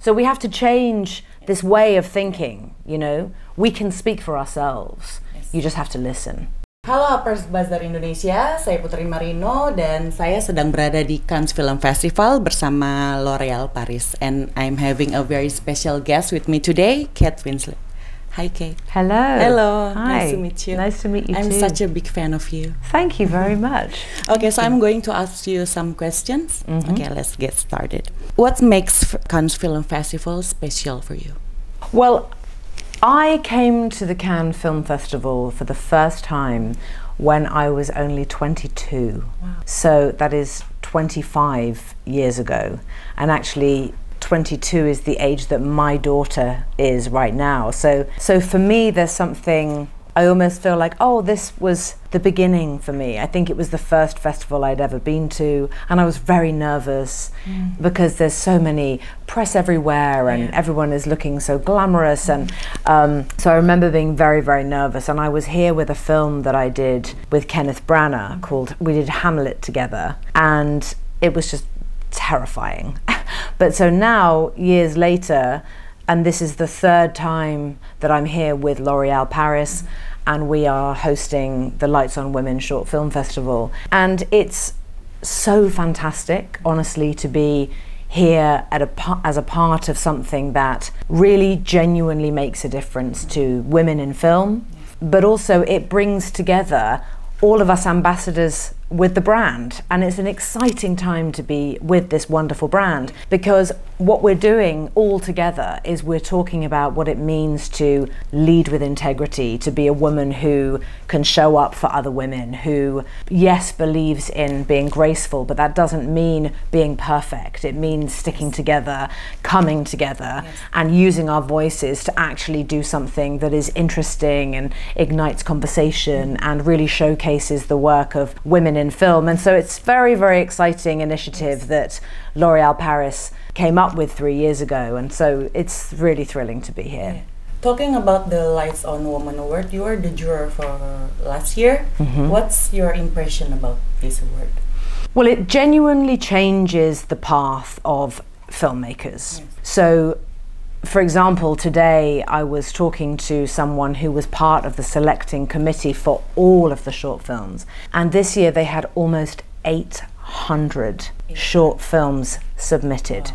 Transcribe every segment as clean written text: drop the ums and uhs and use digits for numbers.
So we have to change this way of thinking, you know. We can speak for ourselves. You just have to listen. Halo Harper Bazaar Indonesia, saya Putri Marino dan saya sedang berada di Cannes Film Festival bersama L'Oréal Paris, and I'm having a very special guest with me today, Kate Winslet. Hi Kate. Hello. Hello. Hi. Nice to meet you. Nice to meet you I'm too. such a big fan of you. Thank you very much. Okay, so I'm going to ask you some questions. Okay, let's get started. What makes Cannes Film Festival special for you? Well, I came to the Cannes Film Festival for the first time when I was only 22. Wow. So that is 25 years ago. And actually 22 is the age that my daughter is right now. So for me, there's something, I almost feel like, oh, this was the beginning for me. I think it was the first festival I'd ever been to, and I was very nervous because there's so many press everywhere and everyone is looking so glamorous. And so I remember being very, very nervous. And I was here with a film that I did with Kenneth Branagh called, we did Hamlet together, and it was just terrifying. But so now, years later, and this is the third time that I'm here with L'Oréal Paris, and we are hosting the Lights on Women Short Film Festival. And it's so fantastic, honestly, to be here as a part of something that really genuinely makes a difference to women in film, but also it brings together all of us ambassadors with the brand, and it's an exciting time to be with this wonderful brand, because what we're doing all together is we're talking about what it means to lead with integrity, to be a woman who can show up for other women, who, yes, believes in being graceful, but that doesn't mean being perfect. It means sticking together, coming together, and using our voices to actually do something that is interesting and ignites conversation and really showcases the work of women in film. And so it's very, very exciting initiative that L'Oréal Paris came up with 3 years ago, and so it's really thrilling to be here. Talking about the Lights on Women Award, you are the juror for last year. What's your impression about this award? Well, it genuinely changes the path of filmmakers. So, for example, today I was talking to someone who was part of the selecting committee for all of the short films, and this year they had almost 800 short films submitted.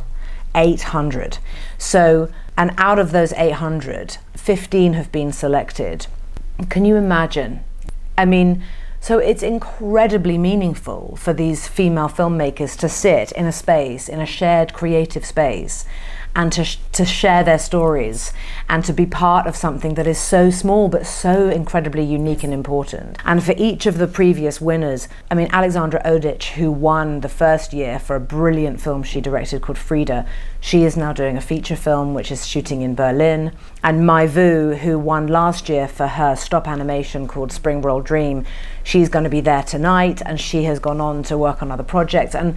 800. So, and out of those 800, 15 have been selected. Can you imagine? I mean, so it's incredibly meaningful for these female filmmakers to sit in a space, in a shared creative space, and to share their stories and to be part of something that is so small but so incredibly unique and important. And for each of the previous winners, I mean, Alexandra Odich, who won the first year for a brilliant film she directed called Frida, she is now doing a feature film which is shooting in Berlin. And Mai Vu, who won last year for her stop animation called Spring Roll Dream, she's going to be there tonight, and she has gone on to work on other projects. And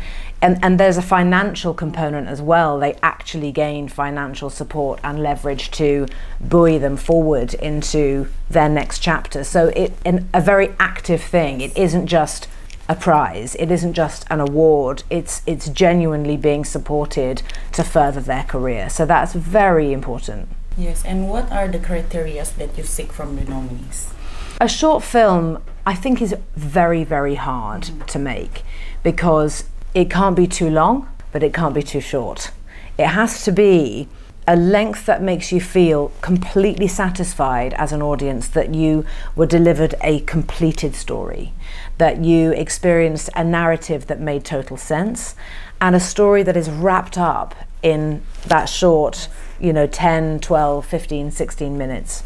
there's a financial component as well. They actually gained financial support and leverage to buoy them forward into their next chapter. So it's a very active thing. It isn't just a prize, it isn't just an award, it's genuinely being supported to further their career. So that's very important. Yes, and what are the criteria that you seek from the nominees? A short film, I think, is very, very hard to make, because it can't be too long, but it can't be too short. It has to be a length that makes you feel completely satisfied as an audience that you were delivered a completed story, that you experienced a narrative that made total sense, and a story that is wrapped up in that short, 10, 12, 15, 16 minutes.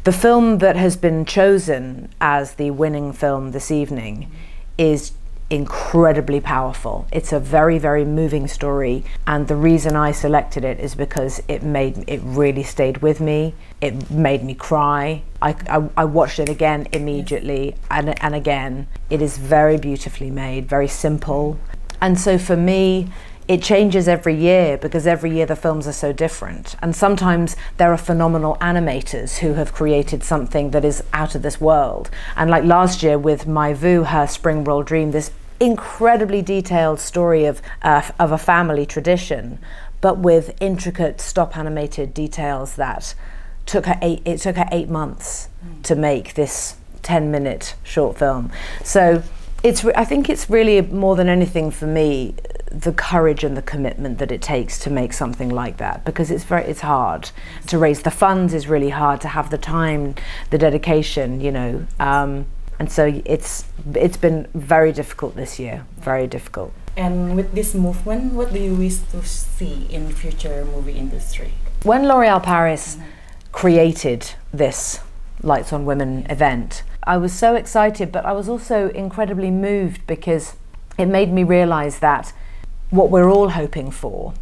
The film that has been chosen as the winning film this evening is incredibly powerful. It's a very, very moving story, and the reason I selected it is because it really stayed with me. It made me cry. I watched it again immediately, and again. It is very beautifully made, very simple, and so for me, it changes every year, because every year the films are so different. And sometimes there are phenomenal animators who have created something that is out of this world. And like last year with Mai Vu, her Spring Roll Dream, this incredibly detailed story of a family tradition, but with intricate stop animated details that took her 8 months to make this 10-minute short film. So I think it's really, more than anything for me, the courage and the commitment that it takes to make something like that, because it's hard to raise the funds, is really hard to have the time, the dedication, you know, and so it's been very difficult this year, very difficult. And with this movement, what do you wish to see in the future movie industry? When L'Oréal Paris created this Lights on Women event, I was so excited, but I was also incredibly moved, because it made me realize that what we're all hoping for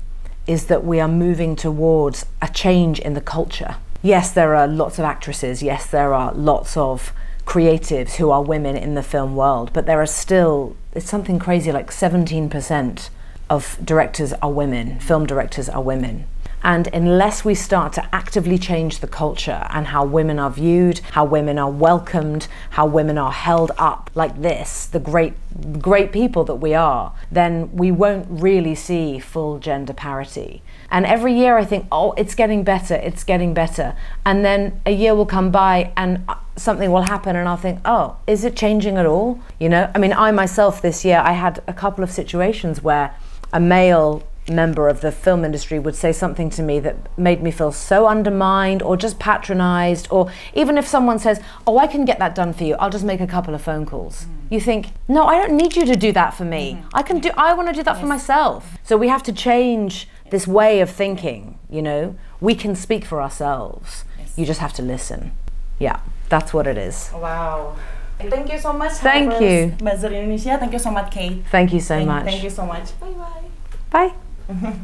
is that we are moving towards a change in the culture. Yes, there are lots of actresses, yes, there are lots of creatives who are women in the film world, but there are still, it's something crazy, like 17% of directors are women, film directors are women. And unless we start to actively change the culture and how women are viewed, how women are welcomed, how women are held up like this, the great people that we are, then we won't really see full gender parity. And every year I think, oh, it's getting better, it's getting better. And then a year will come by and something will happen and I'll think, oh, is it changing at all? You know, I mean, I myself this year, I had a couple of situations where a male member of the film industry would say something to me that made me feel so undermined or just patronized, or even if someone says, oh, I can get that done for you, I'll just make a couple of phone calls. You think, no, I don't need you to do that for me. I want to do that for myself. So we have to change this way of thinking, you know. We can speak for ourselves. You just have to listen. Yeah, that's what it is. Wow. Thank you so much. Thank Harper, you. Bazaar Indonesia. Thank you so much, Kate. Thank you so much. Thank you so much. Bye-bye. Bye.